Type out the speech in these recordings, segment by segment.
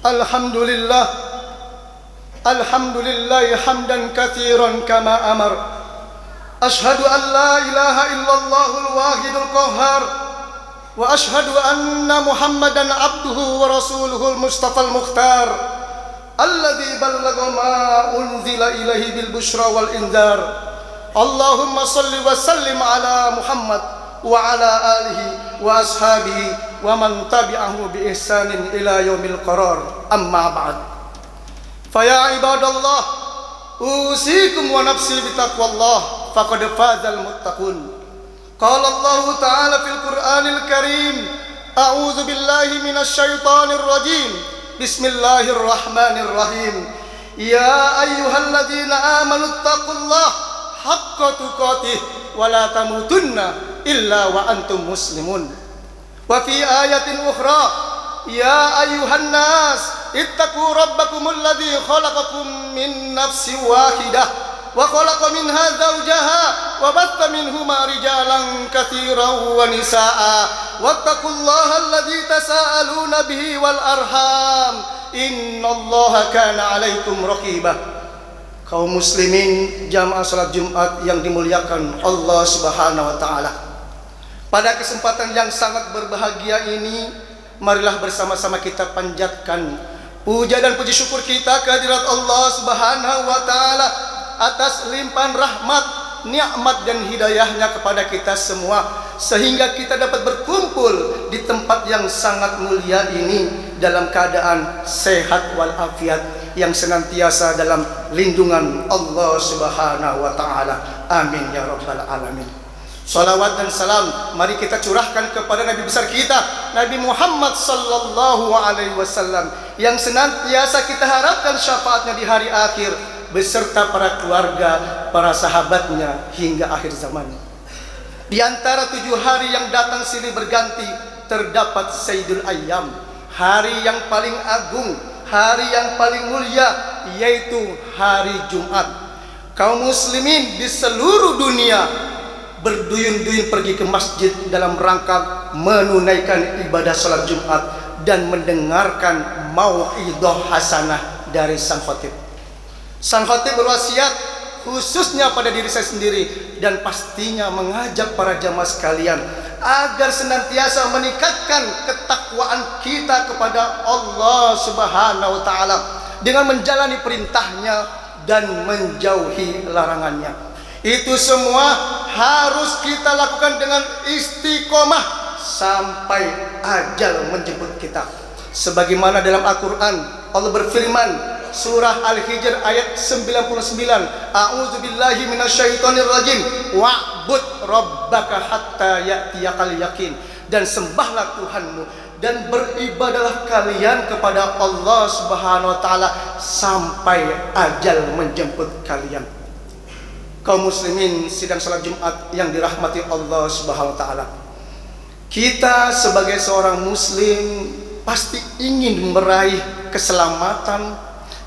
Alhamdulillah, alhamdulillah hamdan katsiran kama amar. Ashhadu an la ilaha illallahul wahidul qahhar wa ashhadu anna Muhammadan abduhu wa rasuluhul mustafal mukhtar alladzi ballagha ma unzila ilaihi bil busyra wal indzar. Allahumma salli wa sallim ala Muhammad wa ala alihi wa ashabihi wa man tabi'ahu bi ihsanin ila yaumil qarar. Amma ba'd. Fa ya ibadallah, usikum wa nafsi bi taqwallah faqad fazal muttaqun. Qala Allah ta'ala fil Qur'anil Karim, a'udzu billahi minasy syaithanir rajim. Bismillahirrahmanirrahim. Ya ayyuhalladzina amanu taqullaha haqqa tuqatih wa la tamutunna illa wa antum muslimun. Wa fi ayatin ukhra, ya ayyuhan nas ittaqu rabbakumul ladzi khalaqakum min nafsin wahidah wa khalaqa minha zawjaha wa batta minhuma rijalan katsiran wa nisaa wattaqullaha alladzi tasaaluna bihi wal arham innallaha kana 'alaikum raqibah. Kaum muslimin jamaah salat Jumat yang dimuliakan Allah Subhanahu wa taala. Pada kesempatan yang sangat berbahagia ini, marilah bersama-sama kita panjatkan puja dan puji syukur kita kehadirat Allah Subhanahu wa taala atas limpahan rahmat, nikmat dan hidayahnya kepada kita semua, sehingga kita dapat berkumpul di tempat yang sangat mulia ini dalam keadaan sehat walafiat, yang senantiasa dalam lindungan Allah Subhanahu wa taala. Amin ya rabbal alamin. Salawat dan salam mari kita curahkan kepada Nabi besar kita, Nabi Muhammad sallallahu alaihi wasallam, yang senantiasa kita harapkan syafaatnya di hari akhir beserta para keluarga, para sahabatnya hingga akhir zaman. Di antara 7 hari yang datang silih berganti terdapat Sayyidul Ayyam, hari yang paling agung, hari yang paling mulia, yaitu hari Jumat. Kaum muslimin di seluruh dunia berduyun-duyun pergi ke masjid dalam rangka menunaikan ibadah salat Jumat dan mendengarkan mau'idhah hasanah dari sang khatib. Sang khatib berwasiat khususnya pada diri saya sendiri dan pastinya mengajak para jamaah sekalian agar senantiasa meningkatkan ketakwaan kita kepada Allah Subhanahu wa taala dengan menjalani perintahnya dan menjauhi larangannya. Itu semua harus kita lakukan dengan istiqomah sampai ajal menjemput kita. Sebagaimana dalam Al-Quran Allah berfirman, surah Al-Hijr ayat 99, a'udzu billahi minasyaitonir rajim wa'bud rabbaka hatta ya'tiyakal yakin. Dan sembahlah Tuhanmu dan beribadahlah kalian kepada Allah Subhanahu wa taala sampai ajal menjemput kalian. Kaum muslimin sidang salat Jumat yang dirahmati Allah Subhanahu wa taala. Kita sebagai seorang muslim pasti ingin meraih keselamatan,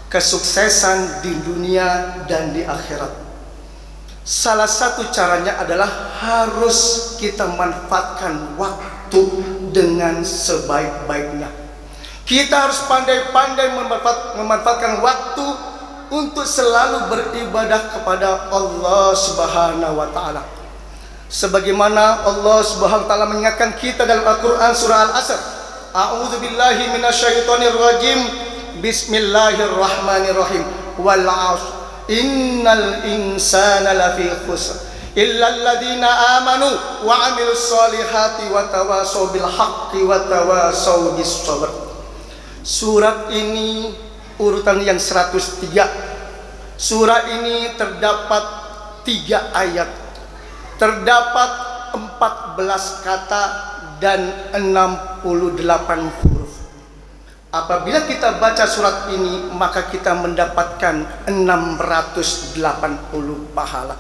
kesuksesan di dunia dan di akhirat. Salah satu caranya adalah harus kita manfaatkan waktu dengan sebaik-baiknya. Kita harus pandai-pandai memanfaatkan waktu untuk selalu beribadah kepada Allah Subhanahu wa taala. Sebagaimana Allah Subhanahu wa taala mengingatkan kita dalam Al-Qur'an surah Al-Asr, a'udzu billahi minasyaitonir rajim, bismillahirrahmanirrahim, wal 'ashr innal insana lafi khusr illa alladziina amanu wa 'amilus shalihati wa tawashaw bil haqqi wa tawashaw bis sabr. Surat ini urutan yang 103. Surah ini terdapat 3 ayat, terdapat 14 kata dan 68 huruf. Apabila kita baca surat ini, maka kita mendapatkan 680 pahala.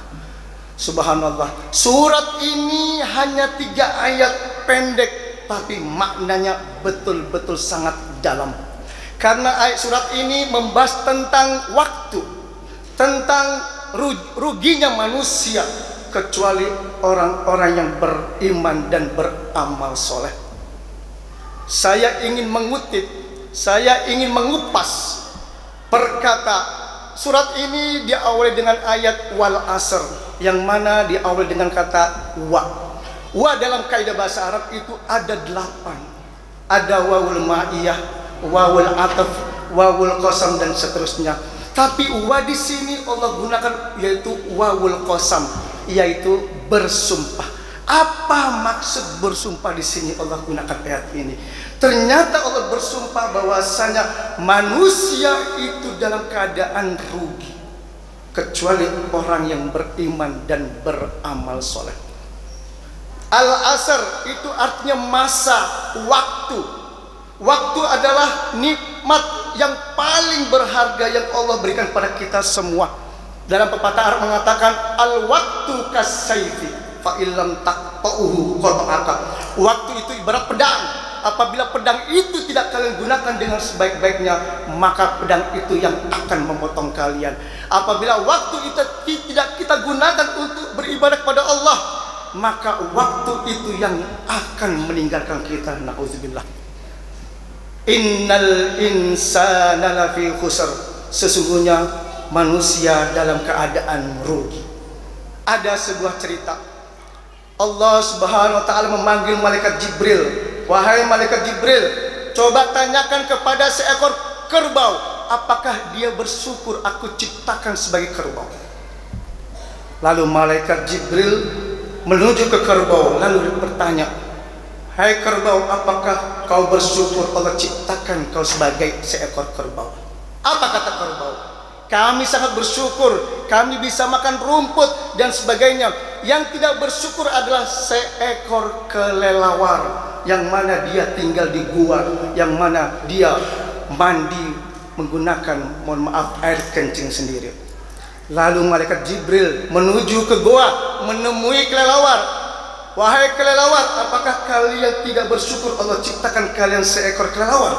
Subhanallah. Surat ini hanya 3 ayat pendek, tapi maknanya betul-betul sangat dalam. Karena ayat surat ini membahas tentang waktu, tentang ruginya manusia kecuali orang-orang yang beriman dan beramal soleh. Saya ingin mengutip saya ingin mengupas perkata surat ini diawali dengan ayat wal asr, yang mana diawali dengan kata wa. Wa dalam kaidah bahasa Arab itu ada 8. Ada wawul ma'iyah, wawul ataf, wawul qasam dan seterusnya. Tapi wa di sini Allah gunakan yaitu wawul qasam, yaitu bersumpah. Apa maksud bersumpah di sini Allah gunakan ayat ini? Ternyata Allah bersumpah bahwasanya manusia itu dalam keadaan rugi kecuali orang yang beriman dan beramal soleh. Al-asr itu artinya masa, waktu. Waktu adalah nikmat yang paling berharga yang Allah berikan pada kita semua. Dalam pepatah Arab mengatakan al-waktu kasayfi fa illam taqta'uhu qata'aka. Waktu itu ibarat pedang. Apabila pedang itu tidak kalian gunakan dengan sebaik-baiknya, maka pedang itu yang akan memotong kalian. Apabila waktu itu tidak kita gunakan untuk beribadah kepada Allah, maka waktu itu yang akan meninggalkan kita. Na'udzubillah. Innal insana lafi khusr. Sesungguhnya manusia dalam keadaan rugi. Ada sebuah cerita. Allah Subhanahu wa taala memanggil malaikat Jibril. Wahai malaikat Jibril, coba tanyakan kepada seekor kerbau, apakah dia bersyukur aku ciptakan sebagai kerbau. Lalu malaikat Jibril menuju ke kerbau lalu bertanya, hai kerbau, apakah kau bersyukur Allah ciptakan kau sebagai seekor kerbau? Apa kata kerbau? Kami sangat bersyukur, kami bisa makan rumput dan sebagainya. Yang tidak bersyukur adalah seekor kelelawar, yang mana dia tinggal di gua, yang mana dia mandi menggunakan, mohon maaf, air kencing sendiri. Lalu malaikat Jibril menuju ke gua menemui kelelawar. Wahai kelelawar, apakah kalian tidak bersyukur Allah ciptakan kalian seekor kelelawar?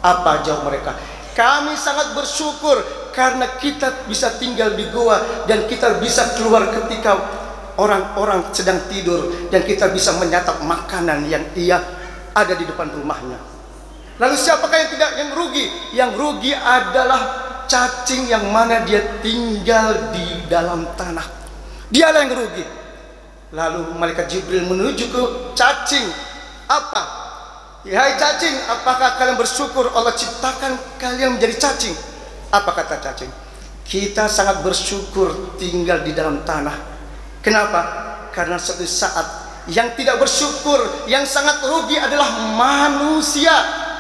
Apa jawab mereka? Kami sangat bersyukur karena kita bisa tinggal di gua dan kita bisa keluar ketika orang-orang sedang tidur dan kita bisa menyantap makanan yang ia ada di depan rumahnya. Lalu siapakah yang rugi? Yang rugi adalah cacing yang mana dia tinggal di dalam tanah. Dialah yang rugi. Lalu malaikat Jibril menuju ke cacing. Apa? Hai cacing, apakah kalian bersyukur Allah ciptakan kalian menjadi cacing? Apa kata cacing? Kita sangat bersyukur tinggal di dalam tanah. Kenapa? Karena suatu saat yang tidak bersyukur, yang sangat rugi adalah manusia,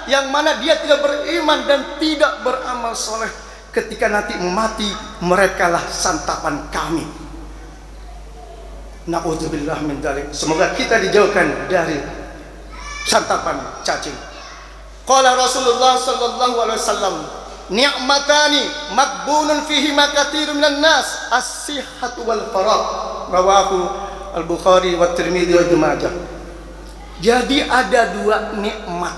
yang mana dia tidak beriman dan tidak beramal soleh. Ketika nanti mati, merekalah santapan kami. Na'udzubillah min dzalik. Semoga kita dijauhkan dari santapan cacing. Qala Rasulullah sallallahu alaihi wasallam, ni'matani maqbunun fihi ma katsirun minan nas, as-sihhatu wal faragh. Rawahu Al-Bukhari wa Tirmidzi wa Ibnu Majah. Jadi ada 2 nikmat,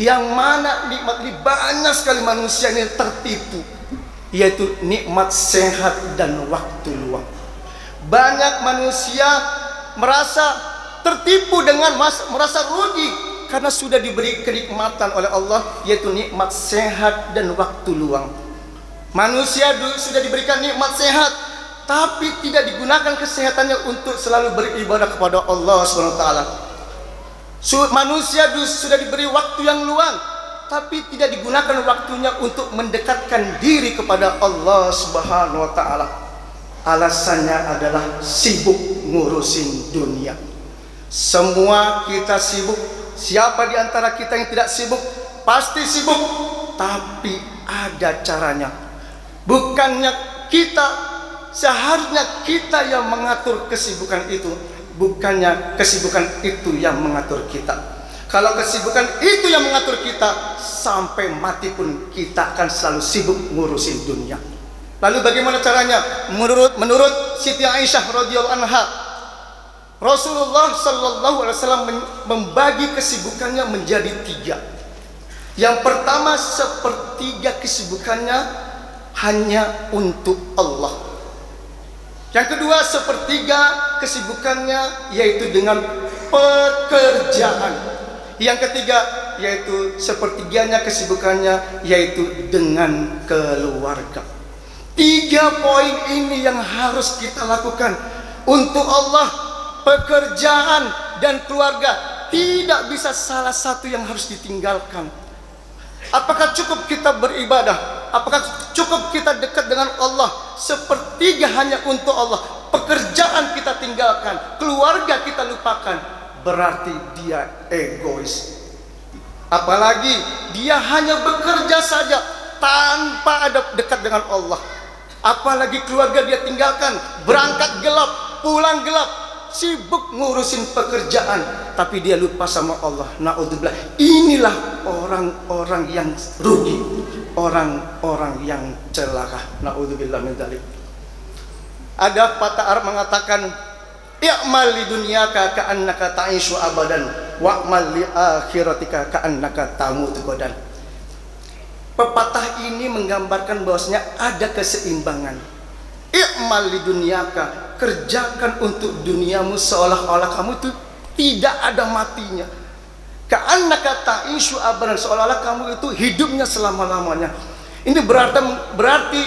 yang mana nikmat ini banyak sekali manusia ini tertipu, yaitu nikmat sehat dan waktu luang. Banyak manusia merasa tertipu dengan merasa rugi karena sudah diberi kenikmatan oleh Allah, yaitu nikmat sehat dan waktu luang. Manusia sudah diberikan nikmat sehat, tapi tidak digunakan kesehatannya untuk selalu beribadah kepada Allah SWT. Manusia sudah diberi waktu yang luang, tapi tidak digunakan waktunya untuk mendekatkan diri kepada Allah SWT. Alasannya adalah sibuk ngurusin dunia. Semua kita sibuk. Siapa di antara kita yang tidak sibuk? Pasti sibuk. Tapi ada caranya. Bukannya seharusnya kita yang mengatur kesibukan itu, bukannya kesibukan itu yang mengatur kita. Kalau kesibukan itu yang mengatur kita, sampai mati pun kita akan selalu sibuk ngurusin dunia. Lalu bagaimana caranya? Menurut Siti Aisyah radhiyallahu anha, Rasulullah sallallahu alaihi wasallam membagi kesibukannya menjadi 3. Yang pertama, sepertiga kesibukannya hanya untuk Allah. Yang kedua, sepertiga kesibukannya yaitu dengan pekerjaan. Yang ketiga, yaitu sepertiganya kesibukannya yaitu dengan keluarga. 3 poin ini yang harus kita lakukan untuk Allah. Pekerjaan dan keluarga tidak bisa salah satu yang harus ditinggalkan. Apakah cukup kita beribadah? Apakah cukup kita dekat dengan Allah? Sepertiga hanya untuk Allah. Pekerjaan kita tinggalkan, keluarga kita lupakan, berarti dia egois. Apalagi dia hanya bekerja saja tanpa ada dekat dengan Allah. Apalagi keluarga dia tinggalkan, berangkat gelap, pulang gelap, sibuk ngurusin pekerjaan, tapi dia lupa sama Allah. Naudzubillah. Inilah orang-orang yang rugi, orang-orang yang celaka. Naudzubillah min dzalik. Ada patah Arab mengatakan, i'mal li dunyaka ka'annaka ta'ishu abadan wa'mal li akhiratika ka'annaka tamutu godan. Pepatah ini menggambarkan bahwasanya ada keseimbangan. I'mal li dunyaka, kerjakan untuk duniamu seolah-olah kamu itu tidak ada matinya. Ka'annaka ta'ishu abadan, seolah-olah kamu itu hidupnya selama-lamanya. Ini berarti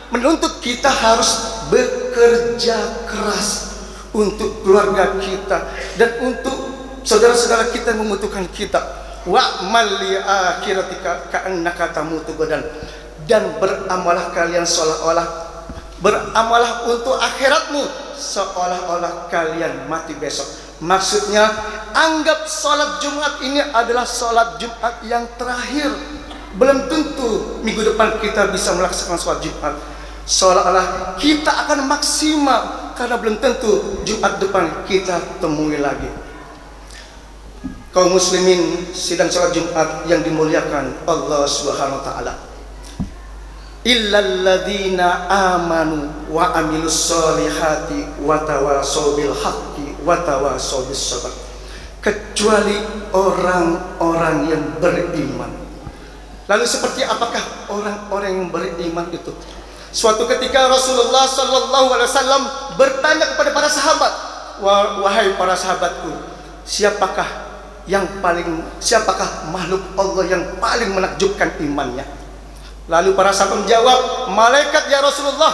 menuntut kita harus bekerja keras untuk keluarga kita dan untuk saudara-saudara kita yang membutuhkan kita. Wa'mal li akhiratika ka'annaka tamutu godan, dan beramalah kalian seolah-olah, beramalah untuk akhiratmu seolah-olah kalian mati besok. Maksudnya, anggap sholat Jumat ini adalah sholat Jumat yang terakhir. Belum tentu minggu depan kita bisa melaksanakan sholat Jumat. Seolah-olah kita akan maksimal, karena belum tentu Jumat depan kita temui lagi. Kaum muslimin sidang sholat Jumat yang dimuliakan Allah Subhanahu wa taala. Illal ladzina amanu wa amilus solihati wa tawassaw bil haqqi wa tawassaw bis sabr. Kecuali orang-orang yang beriman. Lalu seperti apakah orang-orang yang beriman itu? Suatu ketika Rasulullah sallallahu alaihi wasallam bertanya kepada para sahabat, "Wahai para sahabatku, siapakah makhluk Allah yang paling menakjubkan imannya?" Lalu para sahabat menjawab, "Malaikat ya Rasulullah."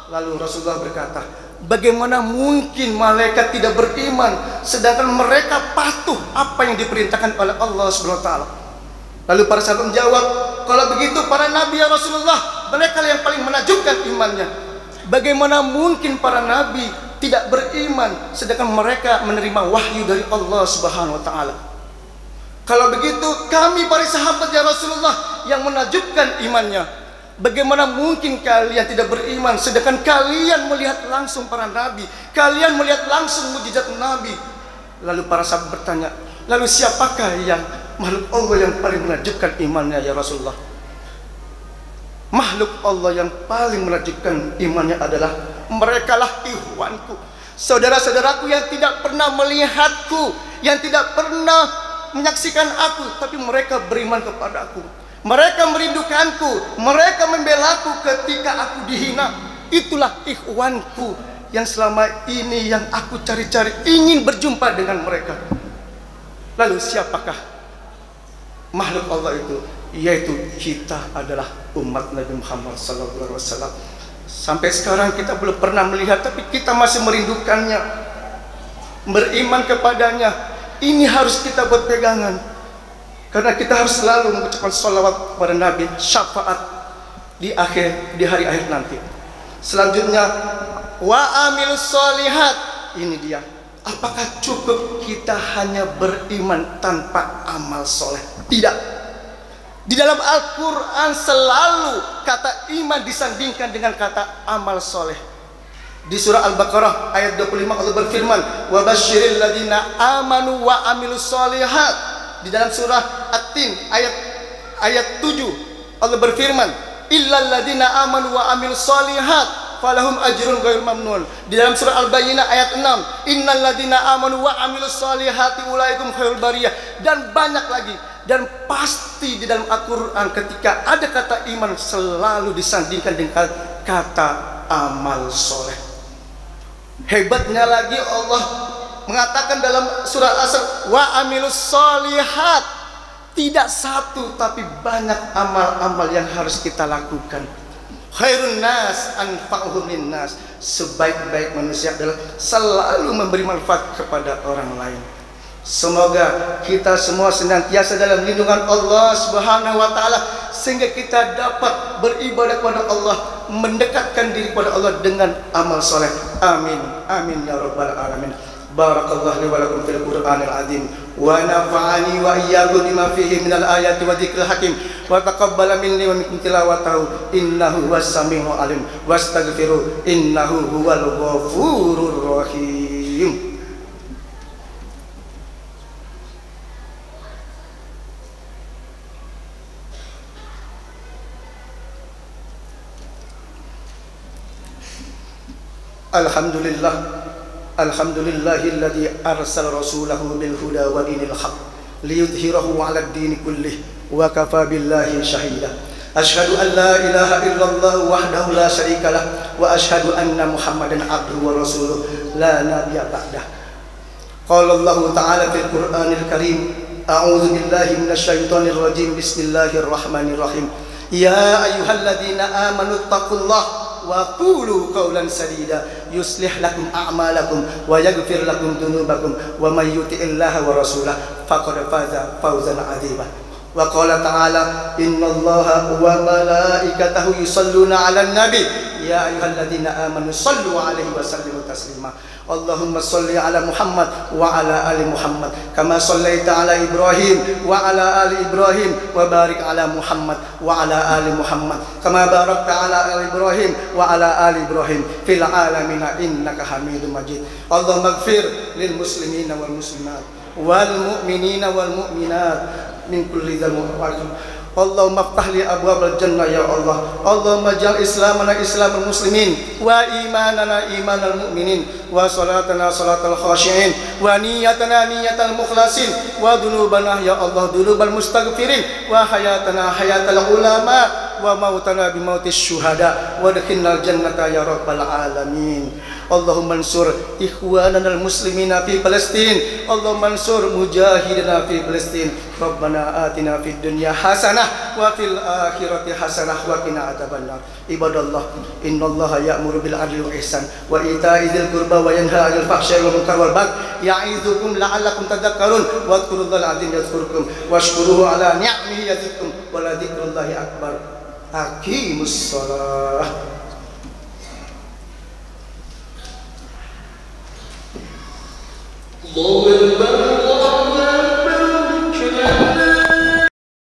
Lalu Rasulullah berkata, "Bagaimana mungkin malaikat tidak beriman sedangkan mereka patuh apa yang diperintahkan oleh Allah Subhanahu wa taala?" Lalu para sahabat menjawab, "Kalau begitu para nabi ya Rasulullah, mereka yang paling menakjubkan imannya. Bagaimana mungkin para nabi tidak beriman sedangkan mereka menerima wahyu dari Allah Subhanahu wa taala?" Kalau begitu kami para sahabat ya Rasulullah yang menakjubkan imannya. Bagaimana mungkin kalian tidak beriman sedangkan kalian melihat langsung para nabi, kalian melihat langsung mukjizat nabi? Lalu para sahabat bertanya, "Lalu siapakah yang makhluk Allah yang paling menakjubkan imannya ya Rasulullah?" Makhluk Allah yang paling menakjubkan imannya adalah merekalah ikhwanku, saudara-saudaraku yang tidak pernah melihatku, yang tidak pernah menyaksikan aku, tapi mereka beriman kepada aku. Mereka merindukanku, mereka membelaku ketika aku dihina. Itulah ikhwanku yang selama ini yang aku cari-cari, ingin berjumpa dengan mereka. Lalu siapakah makhluk Allah itu? Yaitu kita adalah umat Nabi Muhammad SAW. Sampai sekarang kita belum pernah melihat, tapi kita masih merindukannya, beriman kepadanya. Ini harus kita berpegangan, karena kita harus selalu mengucapkan salawat kepada Nabi, syafaat di hari akhir nanti. Selanjutnya, wa amilus solihat. Ini dia. Apakah cukup kita hanya beriman tanpa amal soleh? Tidak. Di dalam Al-Quran selalu kata iman disandingkan dengan kata amal soleh. Di surah Al-Baqarah ayat 25 Allah berfirman, "Wa basyiril ladzina amanu wa amilus solihat." Di dalam surah At-Tin ayat 7 Allah berfirman, "Illal ladzina amanu wa amilus solihat falahum ajrun ghairu mamnun." Di dalam surah Al-Bayyinah ayat 6, "Innal ladzina amanu wa amilus solihati ulaikum khairul bariyah." Dan banyak lagi. Dan pasti di dalam Al-Quran ketika ada kata iman selalu disandingkan dengan kata amal soleh. Hebatnya lagi Allah mengatakan dalam surah Asr, wa amilus solihat. Tidak satu tapi banyak amal-amal yang harus kita lakukan. Khairun nas anfa'uhum linnas. Sebaik-baik manusia adalah selalu memberi manfaat kepada orang lain. Semoga kita semua senantiasa dalam lindungan Allah Subhanahu wa taala sehingga kita dapat beribadah kepada Allah, mendekatkan diri kepada Allah dengan amal soleh. Amin. Amin ya rabbal alamin. Barakallahu li wa lakum fil Qur'anil azim wa nafa'ani wa iyyakum bima fihi minal ayati wa dzikril hakim wa taqabbala minni wa minkum tilawatahu innahu huwas samiul alim wastaghfiru innahu huwal ghafurur rahim. Alhamdulillah. Alhamdulillahilladzi arsala rasulahu bil huda wa dinil haq liyudhhirahu 'alad dini kullih wa kafa billahi shahida. Asyhadu an la ilaha illallah wahdahu la syarika lah wa asyhadu anna Muhammadan abduhu wa rasuluh la nabiyya ba'dah. Qala Allah ta'ala fil Qur'anil Karim, a'udzu billahi minasyaitonir rajim. Bismillahirrahmanirrahim. Ya ayyuhalladzina amanu taqullaha wa qulu qawlan sadida yuslih lakum a'malakum wa yaghfir lakum dhunubakum wa may yuti'illaha wa rasulahu faqad faza fawzan 'azima. Wa qala ta'ala innallaha wa malaikatahu yusalluna 'alan nabi ya ayyuhalladzina amanu sallu 'alaihi wa sallimu taslima. Allahumma salli ala Muhammad wa ala ali Muhammad kama sallaita ala Ibrahim wa ala ali Ibrahim wa barik ala Muhammad wa ala ali Muhammad kama barakta ala ali Ibrahim wa ala ali Ibrahim fil alamin innaka Hamidum Majid. Allahumma ighfir lil muslimina wal muslimat wal mu'minina wal mu'minat min kulli dhanbin. Allahumma aftah li abwabal jannah ya Allah. Allahumma ja'al islamana islamul muslimin wa imanana imanal mu'minin wa salatana salatal khashi'in wa niyatana niyatal mukhlasin wa dhunubana ya Allah dhunubal mustaghfirin wa hayatana hayatal ulama wa mautana bi mautis syuhada wa adkhilnal jannata ya rabbal alamin. Allahumma ansur ikhwanana al-muslimina fi Palestin. Allahumma ansur mujahidina fi Palestin. Rabbana atina fid dunya hasanah wa fil akhirati hasanah wa qina adzabannar. Ibadallah, innallaha ya'muru bil adli wal ihsan wa ita'i dzil qurba wa yanha 'anil fahsya'i wal munkar wal baghi ya'idzukum la'allakum tadhakkarun wa dhkurullahal 'azim yadhkurkum washkuruhu 'ala ni'amihi yazidkum wa la dzikrullahi akbar. Aqimus shalah. Moment